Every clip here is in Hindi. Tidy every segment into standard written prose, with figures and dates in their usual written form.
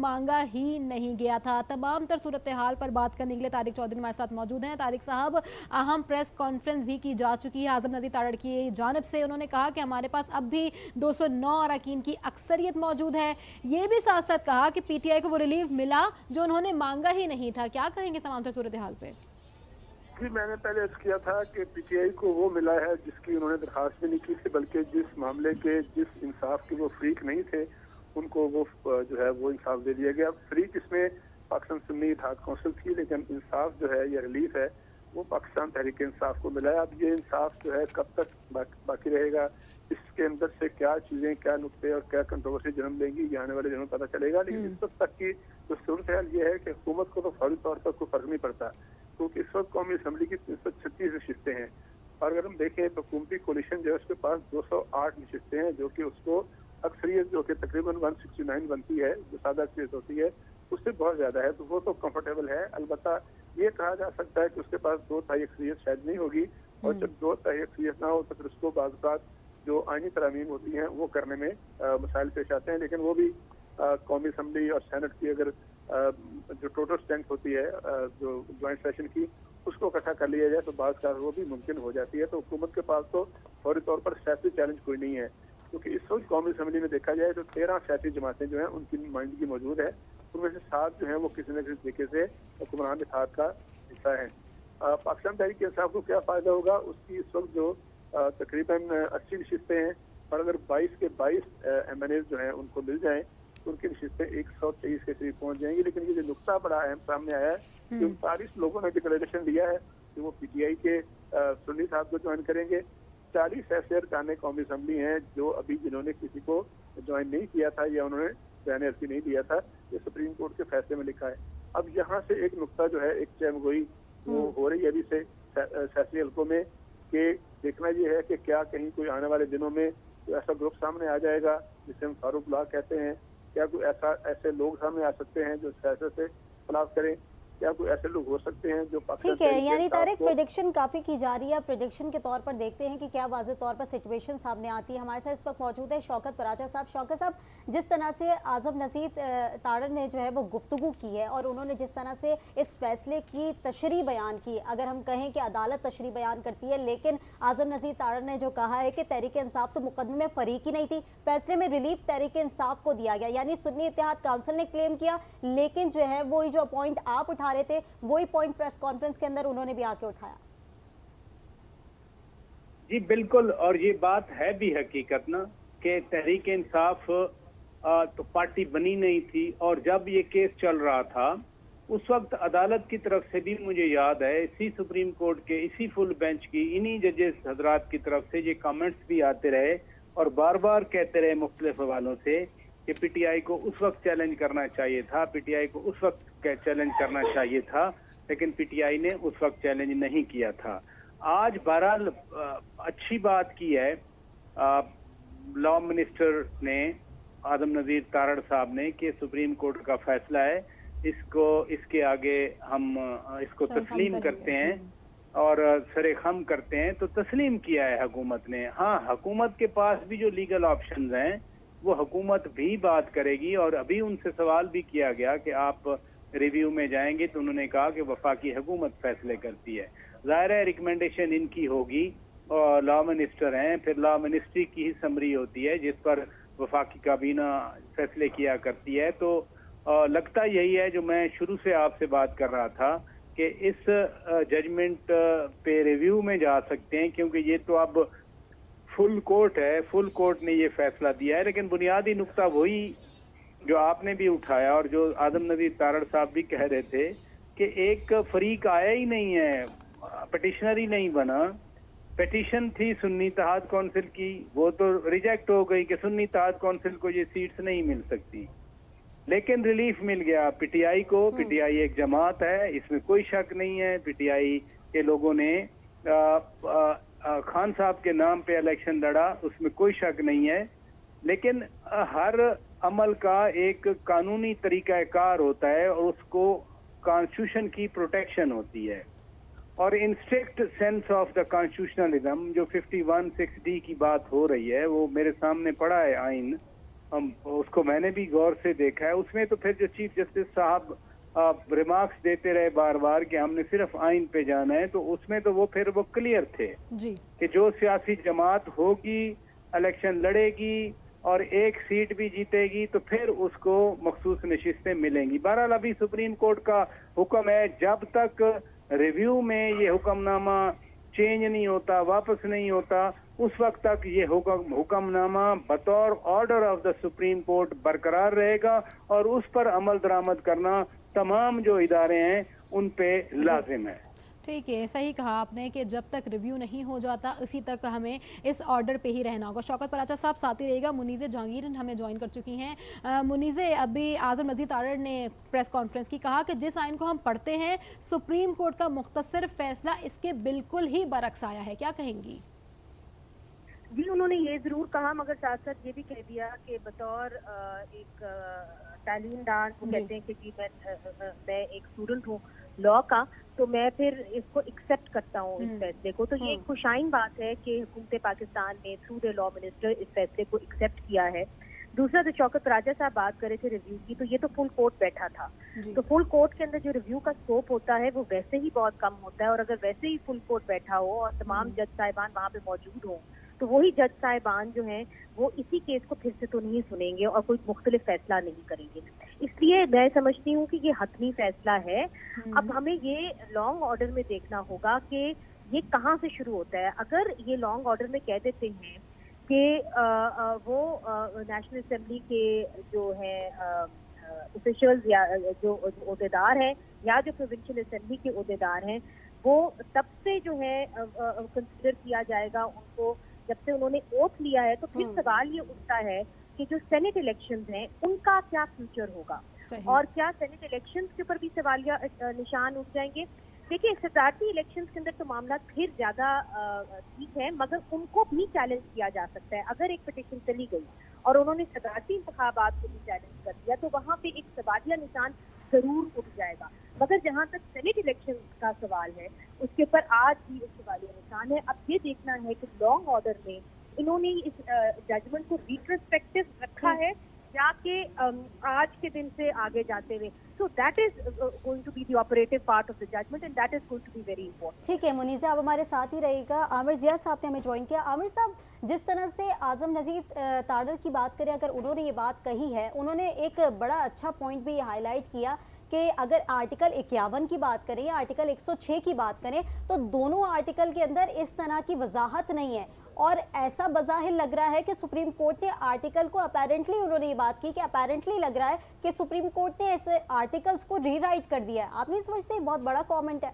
मांगा ही नहीं गया था। तमाम तर सूरत हाल पर बात करने के लिए तारिक चौधरी हमारे साथ मौजूद हैं। तारिक साहब, अहम प्रेस कॉन्फ्रेंस भी की जा चुकी है आजम नज़ीर तारड़ की जानिब से। उन्होंने कहा कि हमारे पास अब भी 209 अरकान की अक्सरियत मौजूद है। ये भी साथ साथ कहा कि पीटीआई को वो रिलीफ मिला जो उन्होंने मांगा ही नहीं था। क्या कहेंगे तमाम तर सूरत हाल पे? जी, मैंने पहले अर्ज किया था कि पीटीआई को वो मिला है जिसकी उन्होंने दरखास्त भी नहीं की थी, बल्कि जिस मामले के जिस इंसाफ के वो फ्रीक नहीं थे उनको वो जो है वो इंसाफ दे दिया गया। फ्रीक इसमें पाकिस्तान सुन्नी इत्तेहाद कौंसिल थी, लेकिन इंसाफ जो है या रिलीफ है वो पाकिस्तान तहरीक इंसाफ को मिला है। अब ये इंसाफ जो है कब तक बाकी रहेगा, इसके अंदर से क्या चीजें, क्या नुक्ते और क्या कंट्रोवर्सी जन्म लेंगी, ये आने वाले दिनों में पता चलेगा। लेकिन इस वक्त तक की जो सूरत हाल ये है कि हुकूमत को तो फौरी तौर पर कोई फर्क नहीं पड़ता, क्योंकि इस वक्त कौमी असम्बली की 336 नशिस्तें हैं और अगर हम देखें तो हुकूमती कोलिशन जो है उसके पास 208 नशिस्तें हैं, जो कि उसको अक्सरियत जो कि तकरीबन 169 बनती है, जो सादा अक्सरियत होती है उससे बहुत ज्यादा है, तो वो तो कंफर्टेबल है। अलबत्ता ये कहा जा सकता है कि उसके पास 2/3 अक्सरियत शायद नहीं होगी, और जब 2/3 अक्सरियत ना हो तो फिर उसको बाज़ औक़ात जो आईनी तरमीम होती हैं वो करने में मसाइल पेश आते हैं। लेकिन वो भी कौमी असम्बली और सेनेट की अगर जो टोटल स्ट्रेंथ होती है जो ज्वाइंट सेशन की, उसको इकट्ठा कर लिया जाए तो बात का वो भी मुमकिन हो जाती है। तो हुकूमत के पास तो फौरी तौर पर सियासी चैलेंज कोई नहीं है, क्योंकि इस वक्त कौमी असम्बली में देखा जाए तो 13 सियासी जमातें जो हैं उनकी नुमाइंदगी मौजूद है, उनमें से 7 जो है वो किसी न किसी तरीके से हुक्मरान इत्तेहाद का हिस्सा है। पाकिस्तान तहरीक इंसाफ को क्या फायदा होगा, उसकी इस वक्त जो तकरीबन 80 नशिस्तें हैं, और अगर 22 के 22 MNA जो हैं उनको मिल जाएं तो उनकी नशिस्तें 123 के करीब पहुंच जाएंगी। लेकिन ये जो नुकता बड़ा अहम सामने आया है कि 39 लोगों ने डिक्लेरेशन दिया है कि वो पीटीआई के सुन्नी साहब को ज्वाइन करेंगे। 40 ऐसे अरकान कौमी असम्बली हैं जो अभी जिन्होंने किसी को ज्वाइन नहीं किया था या उन्होंने बयान अर्जी नहीं दिया था, ये सुप्रीम कोर्ट के फैसले में लिखा है। अब यहाँ से एक नुकता जो है, एक चहमगोई वो हो रही है अभी से सियासी हल्कों में, कि देखना ये है कि क्या कहीं कोई आने वाले दिनों में कोई ऐसा ग्रुप सामने आ जाएगा जिसे हम फारूक ला कहते हैं, क्या कोई ऐसे लोग सामने आ सकते हैं जो सियासत से खिलाफ करें, क्या कोई ऐसे लोग हो सकते हैं जो ठीक है, यानी तारिक प्रेडिक्शन काफी की जा रही है। प्रेडिक्शन के तौर पर देखते हैं कि क्या वाज़ेह तौर पर सिचुएशन सामने आती है। हमारे साथ इस वक्त मौजूद है शौकत पराचा साहब। शौकत साहब, जिस तरह से आजम नज़ीर तारड़ ने जो है वो गुफ्तगू की है और उन्होंने जिस तरह से इस फैसले की तशरीह बयान की, अगर हम कहें कि अदालत तशरीह बयान करती है, लेकिन आजम नज़ीर तारड़ ने जो कहा है कि तहरीक इंसाफ तो मुकदमे में फरीक ही नहीं थी, फैसले में रिलीफ तहरीक इंसाफ को दिया गया, यानी सुन्नी इत्तेहाद काउंसिल ने क्लेम किया, लेकिन जो है वही जो पॉइंट आप उठा रहे थे वही पॉइंट प्रेस कॉन्फ्रेंस के अंदर उन्होंने भी आके उठाया। जी बिल्कुल, और ये बात है भी हकीकत ना कि तहरीक इंसाफ तो पार्टी बनी नहीं थी, और जब ये केस चल रहा था उस वक्त अदालत की तरफ से भी मुझे याद है, इसी सुप्रीम कोर्ट के इसी फुल बेंच की इन्हीं जजेस हजरात की तरफ से ये कमेंट्स भी आते रहे और बार बार कहते रहे मुख्तलिफ हवालों से कि पीटीआई को उस वक्त चैलेंज करना चाहिए था, पीटीआई को उस वक्त चैलेंज करना चाहिए था, लेकिन पीटीआई ने उस वक्त चैलेंज नहीं किया था। आज बहरहाल अच्छी बात की है लॉ मिनिस्टर ने, आजम नज़ीर तारड़ साहब ने, कि सुप्रीम कोर्ट का फैसला है, इसके आगे हम इसको तस्लीम करते हैं और सरेखम करते हैं। तो तस्लीम किया है हुकूमत ने। हाँ, हुकूमत के पास भी जो लीगल ऑप्शंस हैं वो हुकूमत भी बात करेगी, और अभी उनसे सवाल भी किया गया कि आप रिव्यू में जाएंगे, तो उन्होंने कहा कि वफाकी हुकूमत फैसले करती है। ज़ाहिर है रिकमेंडेशन इनकी होगी, और लॉ मिनिस्टर हैं, फिर लॉ मिनिस्ट्री की ही समरी होती है जिस पर वफाकी काबीना फैसले किया करती है। तो लगता यही है जो मैं शुरू से आपसे बात कर रहा था कि इस जजमेंट पे रिव्यू में जा सकते हैं, क्योंकि ये तो अब फुल कोर्ट है, फुल कोर्ट ने ये फैसला दिया है। लेकिन बुनियादी नुक्ता वही जो आपने भी उठाया और जो आजम नज़ीर तारड़ साहब भी कह रहे थे कि एक फरीक आया ही नहीं है, पिटिशनर ही नहीं बना। पिटीशन थी सुन्नी इत्तेहाद काउंसिल की, वो तो रिजेक्ट हो गई कि सुन्नी इत्तेहाद काउंसिल को ये सीट्स नहीं मिल सकती, लेकिन रिलीफ मिल गया पीटीआई को। पीटीआई एक जमात है, इसमें कोई शक नहीं है। पीटीआई के लोगों ने खान साहब के नाम पे इलेक्शन लड़ा, उसमें कोई शक नहीं है, लेकिन हर अमल का एक कानूनी तरीकाकार होता है और उसको कॉन्स्टिट्यूशन की प्रोटेक्शन होती है। और in strict sense of the constitutionalism जो 51(6)D की बात हो रही है, वो मेरे सामने पड़ा है आइन, उसको मैंने भी गौर से देखा है। उसमें तो फिर जो चीफ जस्टिस साहब रिमार्क्स देते रहे बार बार कि हमने सिर्फ आइन पे जाना है, तो उसमें तो वो फिर वो क्लियर थे जी। कि जो सियासी जमात होगी, इलेक्शन लड़ेगी और एक सीट भी जीतेगी तो फिर उसको मखसूस नशिस्तें मिलेंगी। बहरहाल अभी सुप्रीम कोर्ट का हुक्म है, जब तक रिव्यू में ये हुक्मनामा चेंज नहीं होता, वापस नहीं होता, उस वक्त तक ये हुक्मनामा बतौर order of the Supreme court बरकरार रहेगा और उस पर अमल दरामद करना तमाम जो इदारे हैं उन पे लाजिम है। ठीक है, सही कहा आपने कि जब तक रिव्यू नहीं हो जाता उसी तक हमें इस ऑर्डर पे ही रहना होगा। शौकत पराचा साहब साथ ही रहेगा। मुनीज़े जहांगीर हमें ज्वाइन कर चुकी हैं। मुनीज़े, अभी आज़म नज़ीर तारड़ ने प्रेस कॉन्फ्रेंस की कहा कि जिस आइन को हम पढ़ते हैं सुप्रीम कोर्ट का मुख्तसर फैसला इसके बिल्कुल ही बरक्स आया है, क्या कहेंगी? जी, उन्होंने ये जरूर कहा, मगर साथ साथ ये भी कह दिया कि बतौर एक तालीमदार वो कहते हैं कि जी मैं एक स्टूडेंट हूँ लॉ का, तो मैं फिर इसको एक्सेप्ट करता हूँ इस फैसले को। तो ये एक खुशाइन बात है कि हुकूमत पाकिस्तान ने थ्रू द लॉ मिनिस्टर इस फैसले को एक्सेप्ट किया है। दूसरा, जो शौकत राजा साहब बात कर रहे थे रिव्यू की, तो ये तो फुल कोर्ट बैठा था, तो फुल कोर्ट के अंदर जो रिव्यू का स्कोप होता है वो वैसे ही बहुत कम होता है, और अगर वैसे ही फुल कोर्ट बैठा हो और तमाम जज साहिबान वहाँ पे मौजूद हों, तो वही जज साहिबान जो हैं वो इसी केस को फिर से तो नहीं सुनेंगे और कोई मुख्तलिफ फैसला नहीं करेंगे। इसलिए मैं समझती हूँ कि ये हतमी फैसला है। अब हमें ये लॉन्ग ऑर्डर में देखना होगा कि ये कहाँ से शुरू होता है। अगर ये लॉन्ग ऑर्डर में कह देते हैं कि वो नेशनल असेंबली के जो है ऑफिशियल्स या जो ओहदेदार हैं या जो प्रोविंशियल असेंबली के ओहदेदार हैं, वो तब से जो है कंसिडर किया जाएगा उनको जब से उन्होंने ओथ लिया है। तो फिर सवाल ये उठता है कि जो सेनेट इलेक्शंस हैं उनका क्या फ्यूचर होगा, और क्या सेनेट इलेक्शंस के ऊपर भी सवालिया निशान उठ जाएंगे। देखिए, सदारती इलेक्शंस के अंदर तो मामला फिर ज्यादा ठीक है, मगर उनको भी चैलेंज किया जा सकता है। अगर एक पिटीशन चली गई और उन्होंने सदारती इंतखाबात को भी चैलेंज कर दिया तो वहाँ पे एक सवालिया निशान जरूर उठ जाएगा। मगर जहाँ तक सेनेट इलेक्शन का सवाल है उसके ऊपर आज भी एक सवालिया निशान है। अब ये देखना है कि लॉन्ग ऑर्डर में इन्होंने इस जजमेंट को रिट्रोस्पेक्टिव रखा है या कि आज के दिन से आगे जाते हुए। So that is going to be the operative part of the judgment and that is going to be very important. ठीक है मुनीज़ा, आप हमारे साथ ही रहेगा। आमिर जिया साहब ने हमें ज्वाइन किया। आमिर साहब, जिस तरह से आज़म नज़ीर तारड़ की बात करें, अगर उन्होंने ये बात कही है, उन्होंने एक बड़ा अच्छा पॉइंट भी हाईलाइट किया कि अगर आर्टिकल 51 की बात करें या आर्टिकल 106 की बात करें तो दोनों आर्टिकल के अंदर इस तरह की वजाहत नहीं है, और ऐसा बज़ाहिर लग रहा है कि सुप्रीम कोर्ट ने आर्टिकल को अपेरेंटली, उन्होंने ये बात की कि अपेरेंटली लग रहा है कि सुप्रीम कोर्ट ने ऐसे आर्टिकल्स को रीराइट कर दिया है। आप नहीं समझते बहुत बड़ा कमेंट है?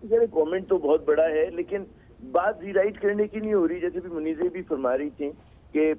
ये कमेंट तो बहुत बड़ा है, लेकिन बात रीराइट करने की नहीं हो रही। जैसे भी मुनीज़े भी फरमा रही थी कि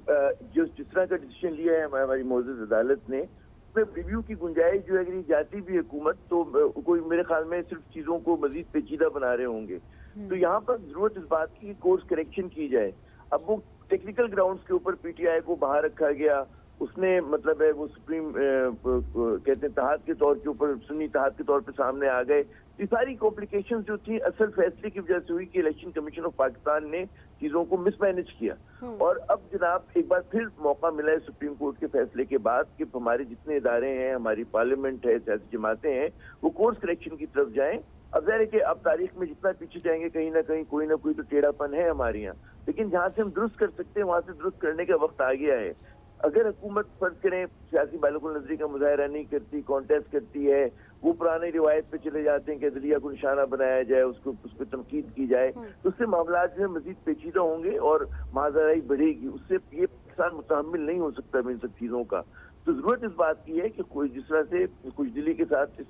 जिस तरह का डिसीजन लिया है हमारी मौजूद अदालत ने, उसमें रिव्यू की गुंजाइश जो है अगर जाती भी हुकूमत तो कोई मेरे ख्याल में सिर्फ चीजों को मजीद पेचीदा बना रहे होंगे। तो यहाँ पर जरूरत इस बात की कोर्स करेक्शन की जाए। अब वो टेक्निकल ग्राउंड्स के ऊपर पीटीआई को बाहर रखा गया, उसने मतलब है वो सुप्रीम कहते हैं तहाद के तौर के ऊपर, सुन्नी तहाद के तौर पे सामने आ गए। ये सारी कॉम्प्लिकेशंस जो थी असल फैसले की वजह से हुई कि इलेक्शन कमीशन ऑफ पाकिस्तान ने चीजों को मिसमैनेज किया। और अब जनाब एक बार फिर मौका मिला है सुप्रीम कोर्ट के फैसले के बाद कि हमारे जितने इदारे हैं, हमारी पार्लियामेंट है, सियासी जमातें हैं, वो कोर्स करेक्शन की तरफ जाएं। अब ज़ाहिर है कि अब तारीख में जितना पीछे जाएंगे कहीं ना कहीं कोई ना कोई तो टेढ़ापन है हमारे यहाँ, लेकिन जहाँ से हम दुरुस्त कर सकते हैं वहां से दुरुस्त करने का वक्त आ गया है। अगर हुकूमत फर्ज करें सियासी बालकुल नजरी का मुजाहरा नहीं करती, कॉन्टेस्ट करती है, वो पुरानी रिवायत पे चले जाते हैं कि अदलिया को निशाना बनाया जाए, उसको उस पर तनकीद की जाए, तो उससे मामला जो है मजीद पेचीदा होंगे और माजराई बढ़ेगी। उससे ये पाकिस्तान मुतहम्मिल नहीं हो सकता इन सब चीजों का। तो जरूरत इस बात की है कि कोई जिस तरह से कुछ दिली के साथ इस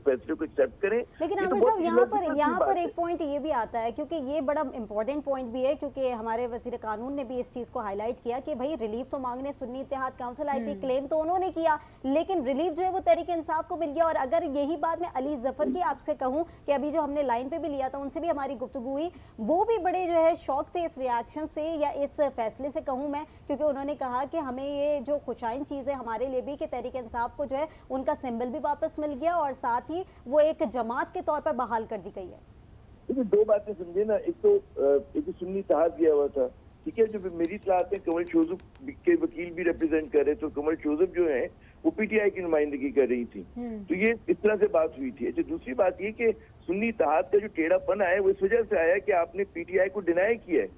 फैसले को एक्सेप्ट करें। लेकिन आमिर साहब यहाँ पर एक पॉइंट ये भी आता है, क्योंकि ये बड़ा इंपॉर्टेंट पॉइंट भी है, क्योंकि हमारे वजीर कानून ने भी इस चीज को हाईलाइट किया कि भाई रिलीफ तो मांगने सुन्नी इत्तेहाद काउंसिल आई थी, क्लेम तो उन्होंने किया, लेकिन रिलीफ जो है वो तहरीक इंसाफ को मिल गया। और अगर यही बात मैं अली जफर की आपसे कहूँ कि अभी जो हमने लाइन पे भी लिया था, उनसे भी हमारी गुफ्तगू हुई, वो भी बड़े जो है शौक थे इस रिएक्शन से या इस फैसले से कहूँ मैं, क्योंकि उन्होंने कहा कि हमें ये जो खुशाइन चीज है हमारे लिए भी कि तहरीक इंसाफ को जो है उनका सिंबल भी वापस मिल गया और साथ ही वो एक जमात के तौर पर बहाल कर दी गई है। देखिए दो बातें समझे ना, एक तो सुन्नी इत्तेहाद गया हुआ था, ठीक है। जो मेरी इत्तलात में कमल शोजब के वकील भी रिप्रेजेंट कर रहे थे, तो कमल शोजब जो है वो पीटीआई की नुमाइंदगी कर रही थी। तो ये इस तरह से बात हुई थी। अच्छा, दूसरी बात ये कि सुन्नी इत्तेहाद का जो टेढ़ापन आया वो इस वजह से आया कि आपने पीटीआई को डिनाई किया है।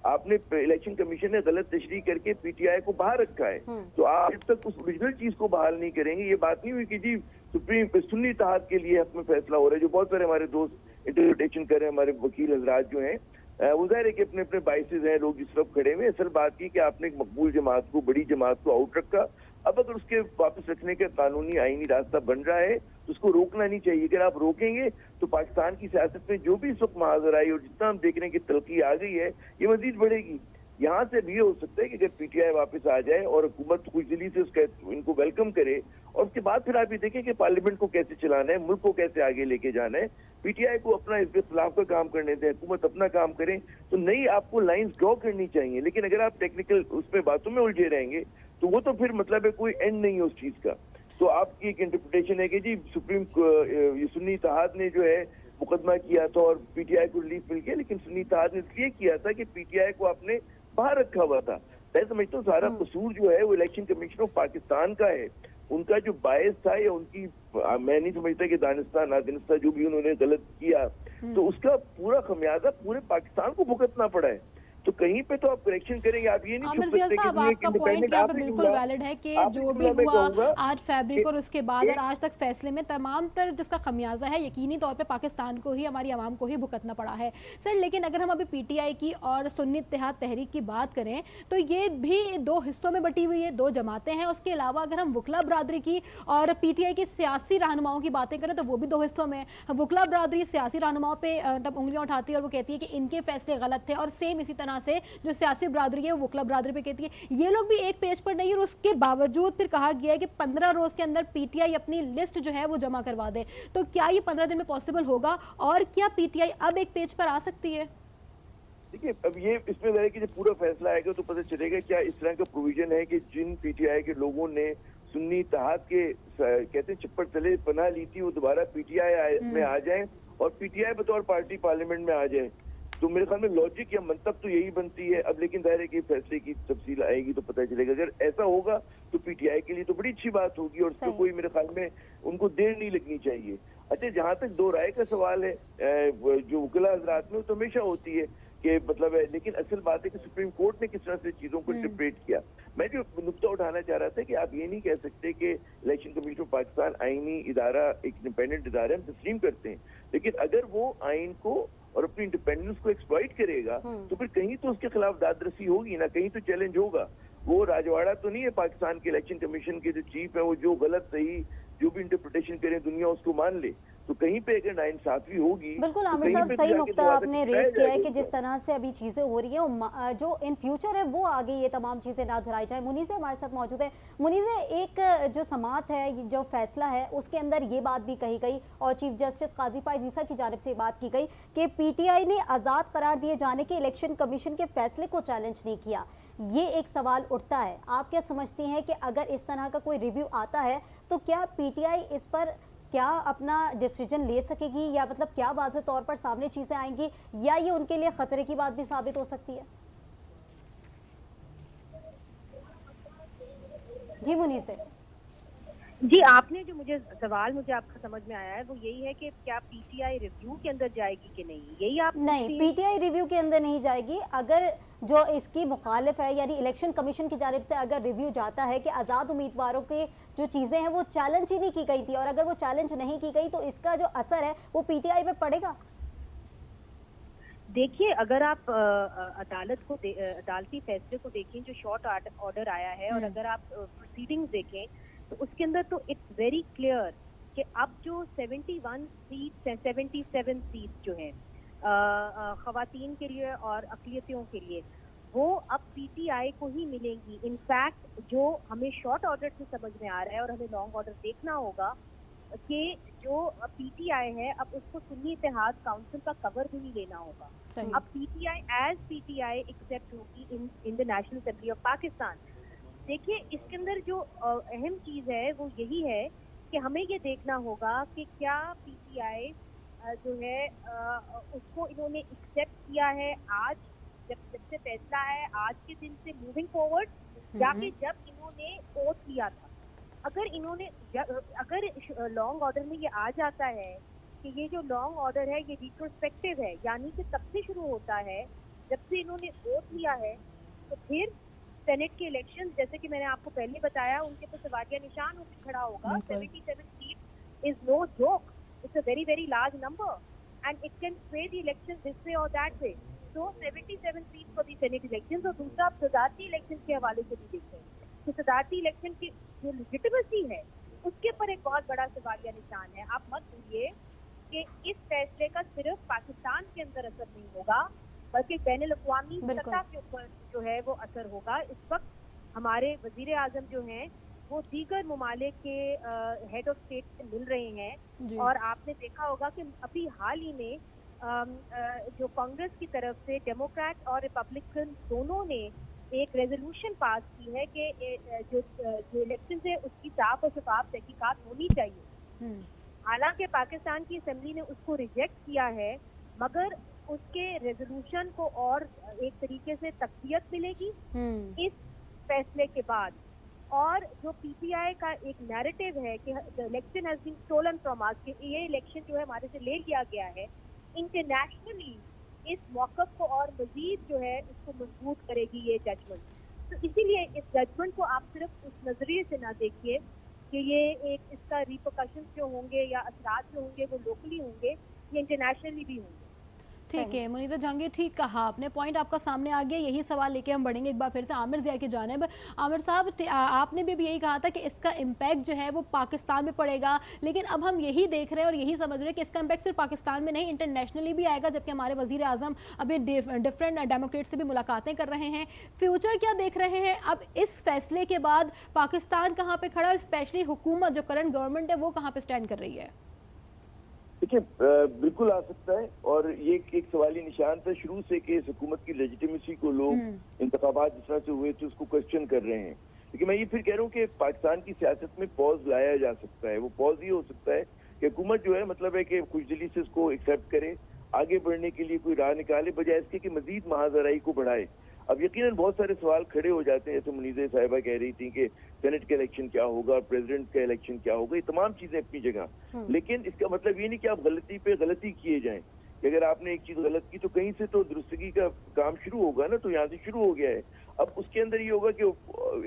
आपने इलेक्शन कमीशन ने गलत तशरीह करके पीटीआई को बाहर रखा है। तो आप जब तक उस ओरिजिनल चीज को बहाल नहीं करेंगे, ये बात नहीं हुई कि जी सुन्नी इत्तेहाद के लिए हक में फैसला हो रहा है, जो बहुत सारे हमारे दोस्त इंटरप्रिटेशन कर रहे हैं, हमारे वकील हजरात जो हैं, वो जाहिर है कि अपने अपने बाइसेस हैं, लोग जिस तरफ खड़े हुए। असल बात की कि आपने एक मकबूल जमात को, बड़ी जमात को आउट रखा। अब अगर उसके वापस रखने का कानूनी आईनी रास्ता बन रहा है तो उसको रोकना नहीं चाहिए। अगर आप रोकेंगे तो पाकिस्तान की सियासत में जो भी इस वक्त महाजर आई और जितना हम देख रहे हैं कि तलखी आ गई है, ये मजीद बढ़ेगी। यहाँ से भी हो सकता है कि अगर पीटीआई वापस आ जाए और हुकूमत खुजली से उसका इनको वेलकम करे, और उसके बाद फिर आप ये देखें कि पार्लियामेंट को कैसे चलाना है, मुल्क को कैसे आगे लेके जाना है। पीटीआई को अपना इसके खिलाफ का काम करने दें, हुकूमत अपना काम करें। तो नई आपको लाइंस ड्रॉ करनी चाहिए। लेकिन अगर आप टेक्निकल उसमें बातों में उलझे रहेंगे तो वो तो फिर मतलब है कोई एंड नहीं है उस चीज का। तो आपकी एक इंटरप्रिटेशन है कि जी सुन्नी इत्तेहाद ने जो है मुकदमा किया था और पीटीआई को रिलीफ मिल गया, लेकिन सुन्नी इत्तेहाद ने इसलिए किया था कि पीटीआई को आपने बाहर रखा हुआ था। मैं समझता हूँ सारा कसूर जो है वो इलेक्शन कमीशन ऑफ पाकिस्तान का है। उनका जो बायस था या उनकी, मैं नहीं समझता कि दानिस्ता नादिनस्ता जो भी उन्होंने गलत किया, तो उसका पूरा खमियाजा पूरे पाकिस्तान को भुगतना पड़ा है। तो कहीं पे तो आप करेक्शन करेंगे। आप ये नहीं आमिर ज़िया साहब, आपका पॉइंट यहाँ पे बिल्कुल वैलिड है कि जो भी हुआ आज फैब्रिक और उसके बाद और आज तक फैसले में तमाम तर जिसका खमियाजा है यकीनी तौर पे पाकिस्तान को ही, हमारी आवाम को ही भुगतना पड़ा है सर। लेकिन अगर हम अभी पीटीआई की और सुन्नी इत्तेहाद तहरीक की बात करें तो ये भी दो हिस्सों में बटी हुई है, दो जमातें हैं। उसके अलावा अगर हम वकला बरादरी की और पीटीआई की सियासी रहनुमाओं की बातें करें तो वो भी दो हिस्सों में है। वकला बरादरी सियासी रहनुमाओं पे तब उंगलियां उठाती है और वो कहती है कि इनके फैसले गलत थे, और सेम इसी तरह से जो सियासी बरादरी है वो वकला बरादरी पे कहती है। ये लोग भी एक पेज पर नहीं, और उसके बावजूद फिर कहा गया है कि 15 रोज के अंदर पीटीआई अपनी लिस्ट जो है वो जमा करवा दे। तो क्या ये 15 दिन में पॉसिबल होगा, और क्या पीटीआई अब एक पेज पर आ सकती है? देखिए, अब ये इसमें है कि जब पूरा फैसला आएगा तो पता चलेगा क्या इस तरह का प्रोविजन है कि जिन पीटीआई के लोगों ने सुन्नी इत्तेहाद के कहते हैं चप्पड़ तले पनाह ली थी वो दोबारा पीटीआई में आ जाए और पीटीआई बतौर पार्टी पार्लियामेंट में आ जाए। तो मेरे ख्याल में लॉजिक या मंतब तो यही बनती है। अब लेकिन जाहिर है कि फैसले की तफसील आएगी तो पता चलेगा। अगर ऐसा होगा तो पीटीआई के लिए तो बड़ी अच्छी बात होगी और उसको कोई मेरे ख्याल में उनको देर नहीं लगनी चाहिए। अच्छा, जहां तक दो राय का सवाल है जो वकला हजरात में, तो हमेशा होती है कि मतलब है, लेकिन असल बात है कि सुप्रीम कोर्ट ने किस तरह से चीजों को इंटरप्रेट किया। मैं जो नुक्ता उठाना चाह रहा था कि आप ये नहीं कह सकते कि इलेक्शन कमीशन ऑफ पाकिस्तान आईनी इदारा, एक इंडिपेंडेंट इदारा, हम तस्लीम करते हैं, लेकिन अगर वो आइन को और अपनी इंडिपेंडेंस को एक्सप्लॉइट करेगा तो फिर कहीं तो उसके खिलाफ दादरसी होगी ना, कहीं तो चैलेंज होगा। वो राजवाड़ा तो नहीं है पाकिस्तान के इलेक्शन कमीशन के जो चीफ है, वो जो गलत सही जो भी इंटरप्रिटेशन करें दुनिया उसको मान ले। तो कहीं पे अगर नाइंसाफी होगी, बिल्कुल आमिर साहब सही नुक्ता आपने रेज किया है कि जिस तरह से अभी चीजें हो रही हैं जो इन फ्यूचर है वो आगे ये तमाम चीजें ना दोहराई जाए। मुनीज़े हमारे साथ मौजूद है। मुनीज़े, एक जो समात है, जो फैसला है, उसके अंदर ये बात भी कही गई और चीफ जस्टिस काजी फायज़ ईसा की जानिब से बात की गई कि पीटीआई ने आजाद करार दिए जाने के इलेक्शन कमीशन के फैसले को चैलेंज नहीं किया। ये एक सवाल उठता है, आप क्या समझती हैं कि अगर इस तरह का कोई रिव्यू आता है तो क्या पीटीआई इस पर क्या अपना डिसीजन ले सकेगी, या मतलब क्या वाज़ेह तौर पर सामने चीजें आएंगी, या ये उनके लिए खतरे की बात भी साबित हो सकती है? जी मुनीज़े जी, आपने जो मुझे आपका समझ में आया है वो यही है कि क्या पीटीआई रिव्यू के अंदर जाएगी कि नहीं, यही आप? नहीं, पीटीआई रिव्यू के अंदर नहीं जाएगी। अगर जो इसकी मुखालिफ है, यानी इलेक्शन कमीशन की जानिब से अगर रिव्यू जाता है कि आज़ाद उम्मीदवारों के जो चीजें हैं वो चैलेंज ही नहीं की गई थी, और अगर वो चैलेंज नहीं की गई तो इसका जो असर है वो पीटीआई पे पड़ेगा। देखिए, अगर आप अदालती फैसले को देखें जो शॉर्ट ऑर्डर आया है, और अगर आप प्रोसीडिंग्स देखें तो उसके अंदर तो इट्स वेरी क्लियर कि अब जो 77 सीट जो हैं खवातीन के लिए और अक़लियतियों के लिए, वो अब पीटीआई को ही मिलेंगी। इनफैक्ट जो हमें शॉर्ट ऑर्डर से समझ में आ रहा है और हमें लॉन्ग ऑर्डर देखना होगा कि जो पीटीआई है अब उसको सुन्नी इत्तेहाद काउंसिल का कवर भी नहीं लेना होगा। अब पीटीआई एक्सेप्ट होगी in the national assembly of Pakistan. देखिए, इसके अंदर जो अहम चीज है वो यही है कि हमें ये देखना होगा कि क्या पीटीआई जो है उसको इन्होंने एक्सेप्ट किया है आज जब से फैसला है आज के दिन से मूविंग फॉरवर्ड, जाके जब इन्होंने ओथ लिया था, अगर लॉन्ग ऑर्डर में ये आ जाता है कि ये जो लॉन्ग ऑर्डर है ये रिट्रोस्पेक्टिव है, यानी कि तब से शुरू होता है जब से इन्होंने ओथ लिया है, तो फिर सेनेट के इलेक्शन, जैसे कि मैंने आपको पहले बताया, उनके तो सवालिया निशान होकर खड़ा होगा। 77 seat is no joke, it's a very very large number and it can sway the election this way or that way. So 77 seat for the senate election. और दूसरा आप सदारती इलेक्शन के हवाले से भी देखते हैं तो सदारती इलेक्शन की जो लेजिटिमेसी है उसके ऊपर एक बहुत बड़ा सवालिया निशान है। आप मत भूलिए कि इस फैसले का सिर्फ पाकिस्तान के अंदर असर नहीं होगा, बल्कि बैनुल-अक़वामी सतह के ऊपर जो है वो असर होगा। इस वक्त हमारे वजीर आजम जो हैं वो दीगर ममालिक के हेड ऑफ स्टेट से मिल रहे हैं, और आपने देखा होगा कि अभी हाल ही में जो कांग्रेस की तरफ से डेमोक्रेट और रिपब्लिकन दोनों ने एक रेजोल्यूशन पास की है कि जो इलेक्शन है उसकी साफ और शफाफ तहकीकात होनी चाहिए। हालांकि पाकिस्तान की असेंबली ने उसको रिजेक्ट किया है, मगर उसके रेजोल्यूशन को और एक तरीके से तक़वियत मिलेगी इस फैसले के बाद। और जो पीटीआई का एक नैरेटिव है कि election has been stolen from us, कि ये इलेक्शन जो है हमारे से ले लिया गया है, इंटरनेशनली इस मौक़िफ़ को और मजीद जो है इसको मजबूत करेगी ये जजमेंट। तो इसीलिए इस जजमेंट को आप सिर्फ उस नजरिए से ना देखिए कि ये एक इसका रिपरकशन जो होंगे या असरात जो होंगे वो लोकली होंगे, ये इंटरनेशनली भी होंगे। ठीक है मुनीज़ा जहांगीर, ठीक कहा आपने, पॉइंट आपका सामने आ गया। यही सवाल लेके हम बढ़ेंगे एक बार फिर से आमिर ज़िया की जानिब। आमिर साहब, आपने भी यही कहा था कि इसका इम्पैक्ट जो है वो पाकिस्तान में पड़ेगा, लेकिन अब हम यही देख रहे हैं और यही समझ रहे हैं कि इसका इम्पैक्ट सिर्फ पाकिस्तान में नहीं इंटरनेशनली भी आएगा, जबकि हमारे वज़ीर आज़म अभी डिफरेंट डेमोक्रेट से भी मुलाकातें कर रहे हैं। फ्यूचर क्या देख रहे हैं अब इस फैसले के बाद? पाकिस्तान कहाँ पर खड़ा और स्पेशली हुकूमत जो करंट गवर्नमेंट है वो कहाँ पर स्टैंड कर रही है? देखिए, बिल्कुल आ सकता है, और ये एक सवाली निशान था शुरू से कि इस हुकूमत की लेजिटिमेसी को लोग इंतखाबात जिस तरह से हुए थे उसको क्वेश्चन कर रहे हैं। लेकिन मैं ये फिर कह रहा हूँ कि पाकिस्तान की सियासत में पॉज लाया जा सकता है। वो पॉज ये हो सकता है कि हुकूमत जो है मतलब है कि खुशदिली से इसको एक्सेप्ट करे, आगे बढ़ने के लिए कोई राह निकाले, बजाय इसके कि मजीद महाजराई को बढ़ाए। अब यकीनन बहुत सारे सवाल खड़े हो जाते हैं, जैसे मुनीज़ा साहिबा कह रही थी कि सेनेट का इलेक्शन क्या होगा, प्रेसिडेंट का इलेक्शन क्या होगा, ये तमाम चीजें अपनी जगह। लेकिन इसका मतलब ये नहीं कि आप गलती पे गलती किए जाएं, कि अगर आपने एक चीज गलत की तो कहीं से तो दुरुस्तगी का काम शुरू होगा ना, तो यहाँ से शुरू हो गया है। अब उसके अंदर ये होगा कि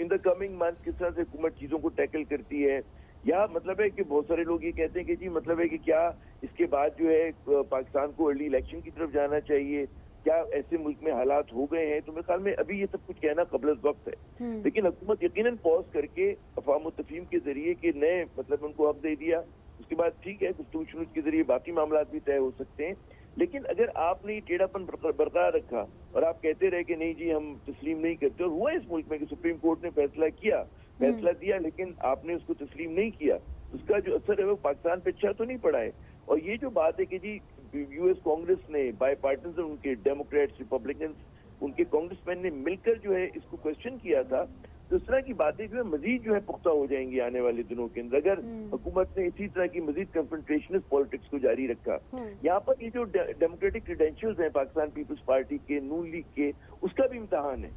इन द कमिंग मंथ किस तरह से हुकूमत चीजों को टैकल करती है, या मतलब है कि बहुत सारे लोग ये कहते हैं कि जी मतलब है कि क्या इसके बाद जो है पाकिस्तान को अर्ली इलेक्शन की तरफ जाना चाहिए, क्या ऐसे मुल्क में हालात हो गए हैं। तो मेरे ख्याल में अभी ये सब कुछ कहना कबल वक्त है, लेकिन हुकूमत यकीनन पॉज करके अफवाम तफहीम के जरिए के नए मतलब उनको हक दे दिया, उसके बाद ठीक है गुफ्तगू के जरिए बाकी मामला भी तय हो सकते हैं। लेकिन अगर आपने ये टेढ़ापन बरकरार रखा और आप कहते रहे कि नहीं जी हम तस्लीम नहीं करते, और हुआ इस मुल्क में कि सुप्रीम कोर्ट ने फैसला दिया लेकिन आपने उसको तस्लीम नहीं किया, उसका जो असर है वो पाकिस्तान पे अच्छा तो नहीं पड़ा है। और ये जो बात है कि जी यूएस कांग्रेस ने बायपार्टिसन, उनके डेमोक्रेट्स रिपब्लिकन उनके कांग्रेसमैन ने मिलकर जो है इसको क्वेश्चन किया था, तो इस तरह की बातें जो है मजीद जो है पुख्ता हो जाएंगी आने वाले दिनों के अंदर, अगर हुकूमत ने इसी तरह की मजीद कन्फ्रंटेशनिस्ट पॉलिटिक्स को जारी रखा। यहाँ पर ये जो डेमोक्रेटिक क्रेडेंशियल्स हैं पाकिस्तान पीपल्स पार्टी के, नून लीग के, उसका भी इम्तहान है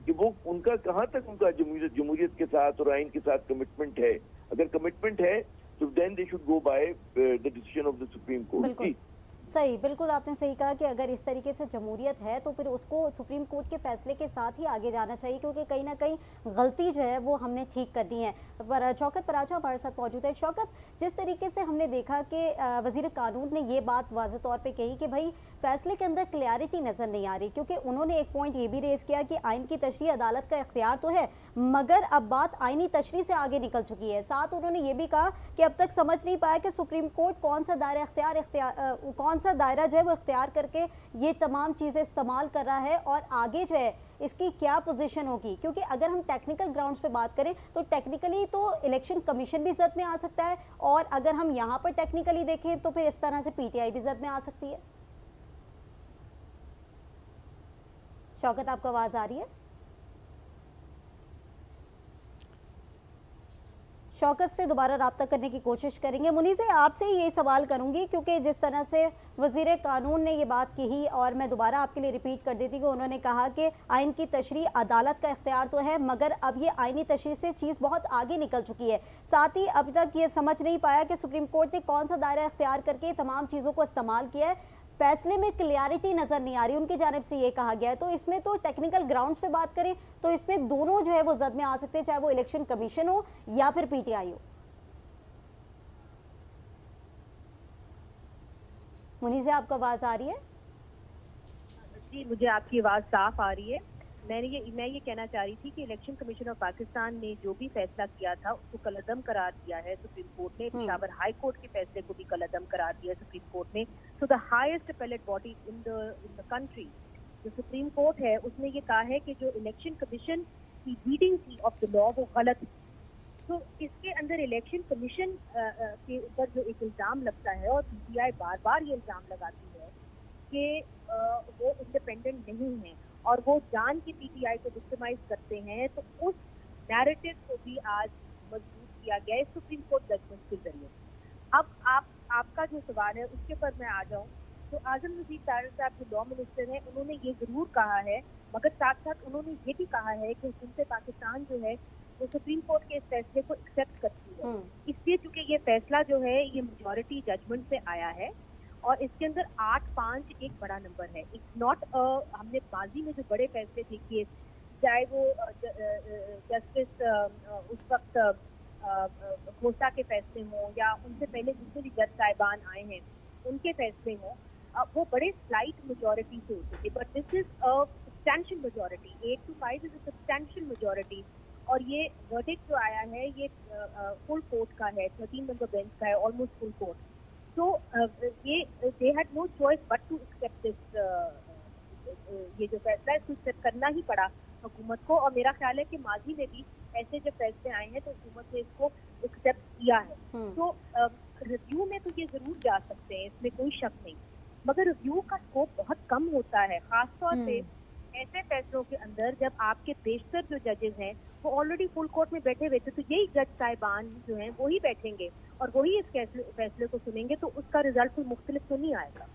कि वो उनका कहाँ तक उनका जमहूरियत के साथ और आइन के साथ कमिटमेंट है। अगर कमिटमेंट है तो then they should go by the decision of the Supreme Court. सही, बिल्कुल आपने सही कहा कि अगर इस तरीके से जमहूरियत है तो फिर उसको सुप्रीम कोर्ट के फैसले के साथ ही आगे जाना चाहिए, क्योंकि कहीं ना कहीं गलती जो है वो हमने ठीक करनी है। पर शौकत पराचा हमारे साथ मौजूद है। शौकत, जिस तरीके से हमने देखा कि वजीर कानून ने ये बात वाज़ेह तौर पे कही कि भाई फैसले के अंदर क्लियरिटी नज़र नहीं आ रही, क्योंकि उन्होंने एक पॉइंट ये भी रेज किया कि आइन की तशरीह अदालत का इख्तियार तो है, मगर अब बात आइनी तशरीह से आगे निकल चुकी है। साथ उन्होंने ये भी कहा कि अब तक समझ नहीं पाया कि सुप्रीम कोर्ट कौन सा दायरा जो है वो इख्तियार करके ये तमाम चीज़ें इस्तेमाल कर रहा है, और आगे जो है इसकी क्या पोजीशन होगी। क्योंकि अगर हम टेक्निकल ग्राउंड्स पे बात करें तो टेक्निकली तो इलेक्शन कमीशन भी जद में आ सकता है, और अगर हम यहाँ पर टेक्निकली देखें तो फिर इस तरह से पीटीआई भी जद में आ सकती है। शौकत, आपको आवाज आ रही है? शौकत से दोबारा रब्ता करने की कोशिश करेंगे। मुनीर से आपसे ये सवाल करूंगी, क्योंकि जिस तरह से वजीर कानून ने ये बात कही, और मैं दोबारा आपके लिए रिपीट कर देती कि उन्होंने कहा कि आइन की तशरीह अदालत का इख्तियार तो है, मगर अब ये आइनी तशरीह से चीज़ बहुत आगे निकल चुकी है। साथ ही अब तक ये समझ नहीं पाया कि सुप्रीम कोर्ट ने कौन सा दायरा इख्तियार करके तमाम चीज़ों को इस्तेमाल किया है। फैसले में क्लियरिटी नजर नहीं आ रही, उनकी जानिब से ये कहा गया है। तो इसमें तो टेक्निकल ग्राउंड्स पे बात करें तो इसमें दोनों जो है वो जद में आ सकते हैं, चाहे वो इलेक्शन कमीशन हो या फिर पीटीआई हो। मुनीर से आपको आवाज आ रही है? जी, मुझे आपकी आवाज साफ आ रही है। मैं ये कहना चाह रही थी कि इलेक्शन कमीशन ऑफ पाकिस्तान ने जो भी फैसला किया था उसको कलअदम करार दिया है सुप्रीम कोर्ट ने। पेशावर हाई कोर्ट के फैसले को भी कलअदम करार दिया सुप्रीम कोर्ट ने। So the highest appellate body in the country, जो सुप्रीम कोर्ट है, उसने ये कहा है कि जो इलेक्शन कमीशन की रीडिंग थी ऑफ द लॉ वो गलत थी। तो इसके अंदर इलेक्शन कमीशन के ऊपर जो एक इल्जाम लगता है, और पीटीआई बार बार ये इल्जाम लगाती है कि वो इंडिपेंडेंट नहीं है और वो जान की पीटीआई को विक्टिमाइज करते हैं, तो उस नैरेटिव को भी आज मजबूत किया गया है सुप्रीम कोर्ट जजमेंट के जरिए। अब आपका जो सवाल है उसके पर मैं आ जाऊं, तो आजम नजीर तारड़ साहब जो लॉ मिनिस्टर हैं, उन्होंने ये जरूर कहा है, मगर साथ साथ उन्होंने ये भी कहा है कि हुकूमत पाकिस्तान जो है वो सुप्रीम कोर्ट के इस फैसले को एक्सेप्ट करती है। इसलिए चूंकि ये फैसला जो है ये मेजॉरिटी जजमेंट से आया है और इसके अंदर 8-5 एक बड़ा नंबर है। इट्स नॉट, हमने माजी में जो बड़े फैसले थे केस, चाहे वो जस्टिस उस वक्त खोसा के फैसले हों या उनसे पहले जितने भी जज साहिबान आए हैं उनके फैसले हों, वो बड़े स्लाइट मेजॉरिटी से होते थे, but this is a substantial majority. 8-5 is a substantial majority. और ये वर्डिक्ट जो आया है ये फुल कोर्ट का है, 13 मेंबर बेंच का है, ऑलमोस्ट फुल कोर्ट। तो ये they had no choice but to accept this, ये जो फैसला है इसको एक्सेप्ट करना ही पड़ा हुकूमत को। और मेरा ख्याल है कि माजी में भी ऐसे जब फैसले आए हैं तो हुकूमत ने इसको एक्सेप्ट किया है। तो रिव्यू में तो ये जरूर जा सकते हैं, इसमें कोई शक नहीं, मगर रिव्यू का स्कोप बहुत कम होता है, खासतौर पे ऐसे फैसलों के अंदर जब आपके बेशतर जो जजेस हैं वो ऑलरेडी फुल कोर्ट में बैठे हुए थे। तो यही जज साहिबान जो हैं वही बैठेंगे और वही इस फैसले को सुनेंगे, तो उसका रिजल्ट कोई मुख्तलिफ तो नहीं आएगा।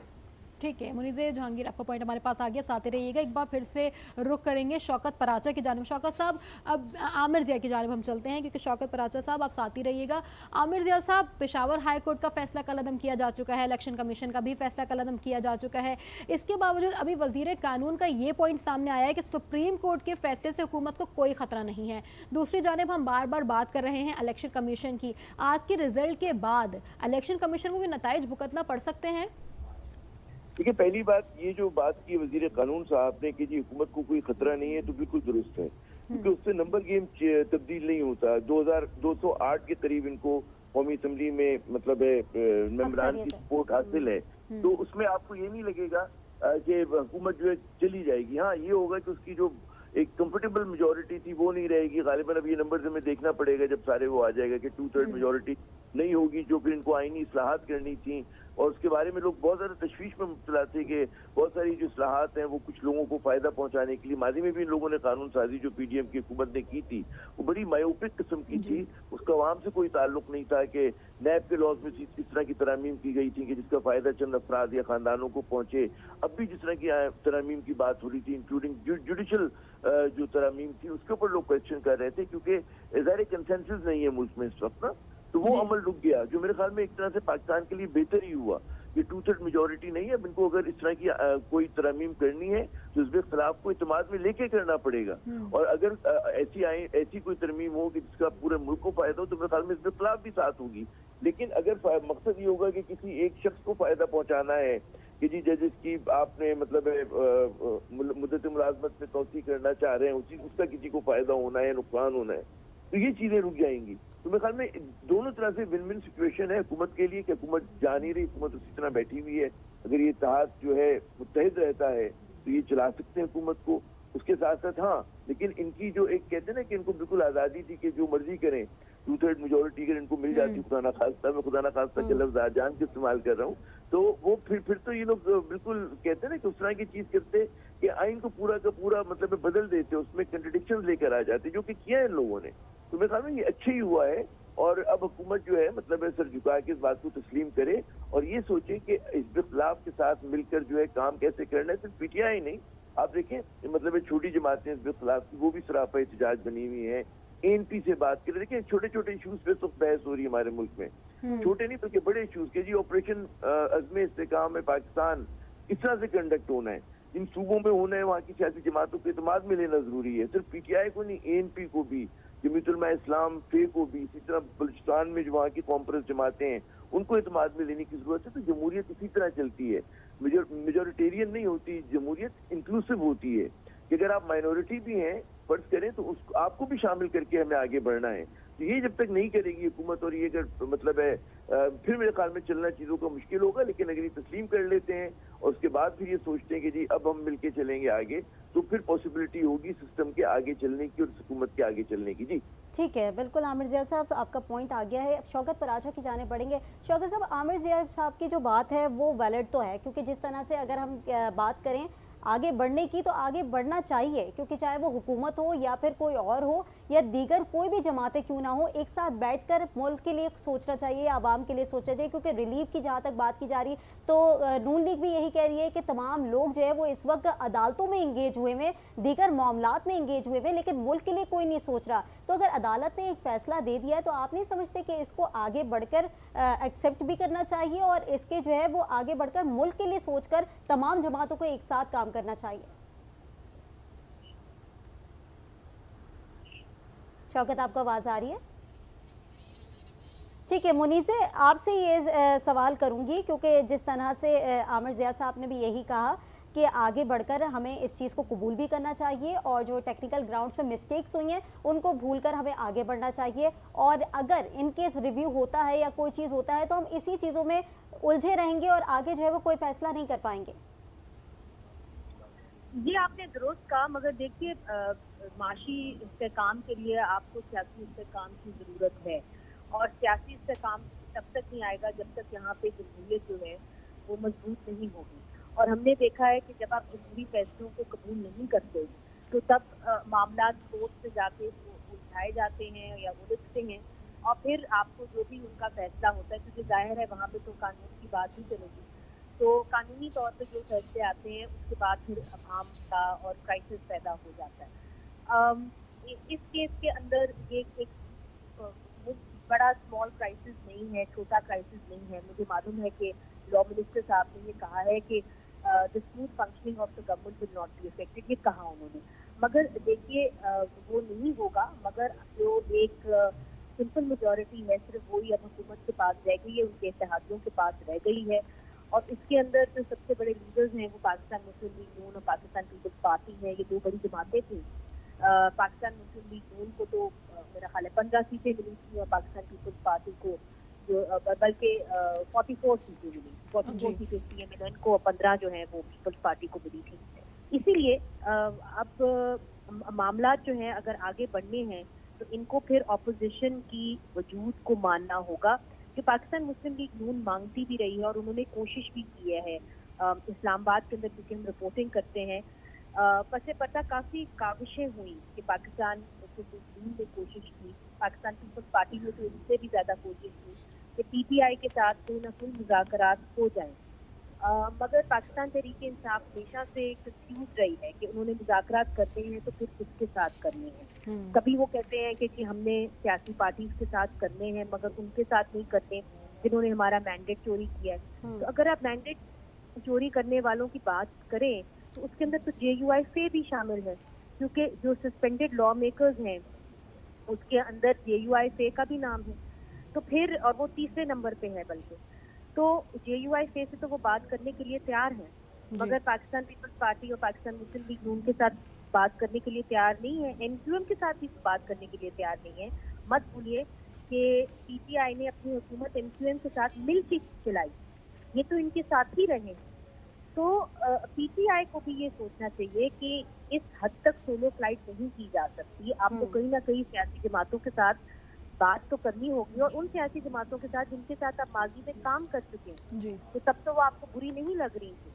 ठीक है मुनीज़ जहांगीर, आपका पॉइंट हमारे पास आ गया, साथ ही रहिएगा। एक बार फिर से रुख करेंगे शौकत पराचा की जानिब। शौकत साहब, अब आमिर जिया की जानिब हम चलते हैं, क्योंकि शौकत पराचा साहब आप साथ ही रहिएगा। आमिर जिया साहब, पेशावर हाई कोर्ट का फैसला कलअदम किया जा चुका है, इलेक्शन कमीशन का भी फैसला कलअदम किया जा चुका है, इसके बावजूद अभी वजीर कानून का ये पॉइंट सामने आया है कि सुप्रीम कोर्ट के फैसले से हुकूमत को कोई खतरा नहीं है। दूसरी जानिब हम बार बार बात कर रहे हैं इलेक्शन कमीशन की। आज के रिजल्ट के बाद इलेक्शन कमीशन को भी नताइज भुगतना पड़ सकते हैं? देखिए, पहली बात, ये जो बात की वजीर कानून साहब ने कि जी हुकूमत को कोई खतरा नहीं है, तो बिल्कुल दुरुस्त है, क्योंकि उससे नंबर गेम तब्दील नहीं होता। 2208 के करीब इनको कौमी असम्बली में मतलब मेंबरान की सपोर्ट हासिल है, तो उसमें आपको ये नहीं लगेगा कि हुकूमत जो है चली जाएगी। हाँ, ये होगा कि उसकी जो एक कंफर्टेबल मेजोरिटी थी वो नहीं रहेगी। गालिबन अब ये नंबर हमें देखना पड़ेगा जब सारे वो आ जाएगा कि 2/3 मेजोरिटी नहीं होगी, जो फिर इनको आईनी इस्लाहात करनी थी। और उसके बारे में लोग बहुत ज्यादा तशवीश में मुब्तला थे कि बहुत सारी जो इस्लाहात हैं वो कुछ लोगों को फायदा पहुंचाने के लिए, माजी में भी इन लोगों ने कानून साजी जो पीडीएम की हुकूमत ने की थी वो बड़ी मायोपिक किस्म की थी। उसका आवाम से कोई ताल्लुक नहीं था कि नैब के लॉज में इस तरह की तरामीम की गई थी कि जिसका फायदा चंद अफराद या खानदानों को पहुंचे। अब भी जिस तरह की तरामीम की बात हो रही थी, इंक्लूडिंग जुडिशल जो तरामीम थी, उसके ऊपर लोग क्वेश्चन कर रहे थे, क्योंकि ज़ाहिर कंसेंसस नहीं है मुल्क में इस वक्त ना, तो वो अमल रुक गया, जो मेरे ख्याल में एक तरह से पाकिस्तान के लिए बेहतर ही हुआ कि 2/3 मेजोरिटी नहीं है। अब इनको अगर इस तरह की कोई तरमीम करनी है तो इसके खिलाफ को इत्तेमाद में लेके करना पड़ेगा। और अगर ऐसी कोई तरमीम हो कि जिसका पूरे मुल्क को फायदा हो, तो मेरे ख्याल में इसके खिलाफ भी साथ होगी। लेकिन अगर मकसद ये होगा कि किसी एक शख्स को फायदा पहुंचाना है कि जी जजेस की आपने मतलब मुद्दत मुलाजमत में तोसी करना चाह रहे हैं, उसका किसी को फायदा होना है, नुकसान होना है, तो ये चीजें रुक जाएंगी। तो मेरे ख्याल में दोनों तरह से विन विन सिचुएशन है हुकूमत के लिए कि हुकूमत जा नहीं रही, हुकूमत उसी तरह बैठी हुई है। अगर ये इत्तेहाद जो है मुत्तहिद रहता है तो ये चला सकते हैं हुकूमत को। उसके साथ साथ हाँ, लेकिन इनकी जो एक कहते हैं ना कि इनको बिल्कुल आज़ादी थी कि जो मर्जी करें, 2/3 मेजोरिटी अगर इनको मिल जाती, खुदा ना खास्ता, मैं खुदा ना खास्ता के लफ्ज़ जान के इस्तेमाल कर रहा हूँ, तो वो फिर तो ये लोग बिल्कुल कहते हैं ना कि उस तरह की चीज़ करते कि आइन को पूरा का पूरा बदल देते, उसमें कंट्रडिक्शंस लेकर आ जाते, जो कि किया है इन लोगों ने। तो मेरे ख्याल में ये अच्छा ही हुआ है और अब हुकूमत जो है मतलब है सर झुका के इस बात को तस्लीम करे और ये सोचे कि हिज़्ब इख्तिलाफ के साथ मिलकर जो है काम कैसे करना है। सिर्फ पीटीआई नहीं, आप देखें मतलब छोटी जमातें हिज़्ब इख्तिलाफ की वो भी सरापा एहतजाज बनी हुई है। एएनपी से बात करें, देखिए छोटे छोटे इशूज पे तो बहस हो रही है हमारे मुल्क में, छोटे नहीं बल्कि बड़े इशूज के जी ऑपरेशन अज़्म इस्तेकाम में पाकिस्तान इस तरह से कंडक्ट होना है, जिन सूबों में होना है वहाँ की सियासी जमातों को इत्मीनान में लेना जरूरी है। सिर्फ पीटीआई को नहीं, एएनपी को भी, जमीयत उलमा इस्लाम फे को भी, इसी तरह बलूचिस्तान में जो वहाँ की कॉन्फ्रेंस जमातें हैं उनको इत्मीनान में लेने की जरूरत है। तो जमहूरियत इसी तरह चलती है, मेजोरिटेरियन नहीं होती जमहूरियत, इंक्लूसिव होती है कि अगर आप माइनॉरिटी भी हैं फर्ज करें तो उस आपको भी शामिल करके हमें आगे बढ़ना है। तो ये जब तक नहीं करेगी हुकूमत और ये अगर मतलब है फिर मेरे ख्याल में चलना चीज़ों का मुश्किल होगा। लेकिन अगर ये तस्लीम कर लेते हैं और उसके बाद फिर ये सोचते हैं कि जी अब हम मिलके चलेंगे आगे, तो फिर पॉसिबिलिटी होगी सिस्टम के आगे चलने की और हुकूमत के आगे चलने की। जी ठीक है, बिल्कुल आमिर ज़िया साहब आपका पॉइंट आ गया है। शौकत पराचा की जाने पड़ेंगे। शौकत साहब, आमिर ज़िया साहब की जो बात है वो वैलिड तो है, क्योंकि जिस तरह से अगर हम बात करें आगे बढ़ने की तो आगे बढ़ना चाहिए, क्योंकि चाहे वो हुकूमत हो या फिर कोई और हो या दीगर कोई भी जमातें क्यों ना हो, एक साथ बैठकर मुल्क के लिए सोचना चाहिए, आवाम के लिए सोचना चाहिए। क्योंकि रिलीफ की जहाँ तक बात की जा रही तो नून लीग भी यही कह रही है कि तमाम लोग जो है वो इस वक्त अदालतों में इंगेज हुए हैं, दीगर मामलात में इंगेज हुए हैं, लेकिन मुल्क के लिए कोई नहीं सोच रहा। तो अगर अदालत ने एक फैसला दे दिया है तो आप नहीं समझते कि इसको आगे बढ़कर एक्सेप्ट भी करना चाहिए और इसके जो है वो आगे बढ़कर मुल्क के लिए सोचकर तमाम जमातों को एक साथ काम करना चाहिए? शौकत, आपको आवाज आ रही है? ठीक है, मुनीज़े आपसे ये सवाल करूंगी, क्योंकि जिस तरह से आमिर ज़िया साहब ने भी यही कहा कि आगे बढ़कर हमें इस चीज़ को कबूल भी करना चाहिए और जो टेक्निकल ग्राउंड्स पे मिस्टेक्स हुई हैं उनको भूलकर हमें आगे बढ़ना चाहिए, और अगर इन केस रिव्यू होता है या कोई चीज़ होता है तो हम इसी चीज़ों में उलझे रहेंगे और आगे जो है वो कोई फैसला नहीं कर पाएंगे। ये आपने दुरुस्त कहा, मगर देखिए माशी इस्तेकाम के लिए आपको सियासी इस्तेकाम की ज़रूरत है, और सियासी इस्तेकाम तब तक नहीं आएगा जब तक यहाँ पे जमहूरियत जो है वो मजबूत नहीं होगी। और हमने देखा है कि जब आप जमहूरी फैसलों को कबूल नहीं करते तो तब मामला कोर्ट से जाके उठाए जाते हैं या उलझते हैं, और फिर आपको जो भी उनका फैसला होता है, क्योंकि जाहिर है वहाँ पे तो कानून की बात ही चलेगी, तो कानूनी तौर पे जो फैसले आते हैं उसके बाद फिर अवाम का और क्राइसिस पैदा हो जाता है। इस केस के अंदर ये एक बड़ा स्मॉल क्राइसिस नहीं है, छोटा क्राइसिस नहीं है। मुझे मालूम है कि लॉ मिनिस्टर साहब ने ये कहा है कि the smooth functioning of the government will not be affected, ये कहा उन्होंने, मगर देखिए वो नहीं होगा। मगर जो एक सिंपल मेजॉरिटी है सिर्फ वही अब हुकूमत के पास रह गई है, उनके इत्तेहादियों के पास रह गई है, और इसके अंदर जो सबसे बड़े लीडर्स हैं वो पाकिस्तान मुस्लिम लीग नून और पाकिस्तान पीपल्स पार्टी है। ये दो बड़ी जमातें थी। पाकिस्तान मुस्लिम लीग नून को तो मेरा ख्याल है 15 सीटें मिली थी, और पाकिस्तान पीपल्स पार्टी को जो बल्कि 44 सीटें मिली, 44 सीटें CMN को, 15 जो है वो पीपल्स पार्टी को मिली थी। इसीलिए अब मामला जो है अगर आगे बढ़ने हैं तो इनको फिर ऑपोजिशन की वजूद को मानना होगा, कि पाकिस्तान मुस्लिम लीग नून मांगती भी रही है और उन्होंने कोशिश भी की है इस्लामाबाद के अंदर, क्योंकि हम रिपोर्टिंग करते हैं, पसे पता काफ़ी काविशें हुई कि पाकिस्तान मुस्लिम लीग नून ने कोशिश की, पाकिस्तान पीपल्स पार्टी ने तो इनसे भी ज़्यादा कोशिश की कि PTI के साथ कोई ना कोई मुज़ाकरात हो जाए, मगर पाकिस्तान तहरीक इंसाफ हमेशा से कंफ्यूज रही है कि उन्होंने मुज़ाकरात करने हैं तो फिर किसके साथ करने हैं। कभी वो कहते हैं कि हमने सियासी पार्टीज के साथ करने हैं, मगर उनके साथ नहीं करने जिन्होंने हमारा मैंडेट चोरी किया है। तो अगर आप मैंडेट चोरी करने वालों की बात करें तो उसके अंदर तो JUI से भी शामिल है, क्योंकि जो सस्पेंडेड लॉ मेकर्स हैं उसके अंदर JUI से का भी नाम है। तो फिर और वो तीसरे नंबर पे है, बल्कि तो JUI से तो वो बात करने के लिए तैयार है, मगर पाकिस्तान पीपल्स पार्टी और पाकिस्तान मुस्लिम लीग नून के साथ बात करने के लिए तैयार नहीं है, NQM के साथ भी बात करने के लिए तैयार नहीं है। मत भूलिए कि PTI ने अपनी हुकूमत NQM के साथ मिलकर चलाई, ये तो इनके साथ ही रहे। तो PTI को भी ये सोचना चाहिए कि इस हद तक सोलो फ्लाइट नहीं की जा सकती, आपको कहीं ना कहीं सियासी जमातों के साथ बात तो करनी होगी, और उन सियासी जमातों के साथ जिनके साथ आप माजी में काम कर चुके हैं, तो तब तो वो आपको बुरी नहीं लग रही थी।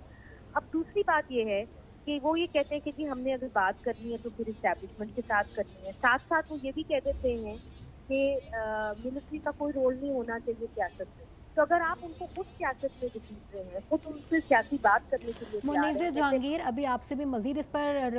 अब दूसरी बात ये है कि वो ये कहते हैं कि जी हमने अगर बात करनी है तो फिर इस्टेब्लिशमेंट के साथ करनी है, साथ साथ वो ये भी कह देते हैं कि मिलिट्री का कोई रोल नहीं होना चाहिए सियासत में। तो अगर आप उनको खुद सियासत में घसीट रहे हैं, खुद उनसे सियासी बात करने के लिए तैयार मुनीज़ हैं, जहांगीर, अभी आपसे भी मजीद इस पर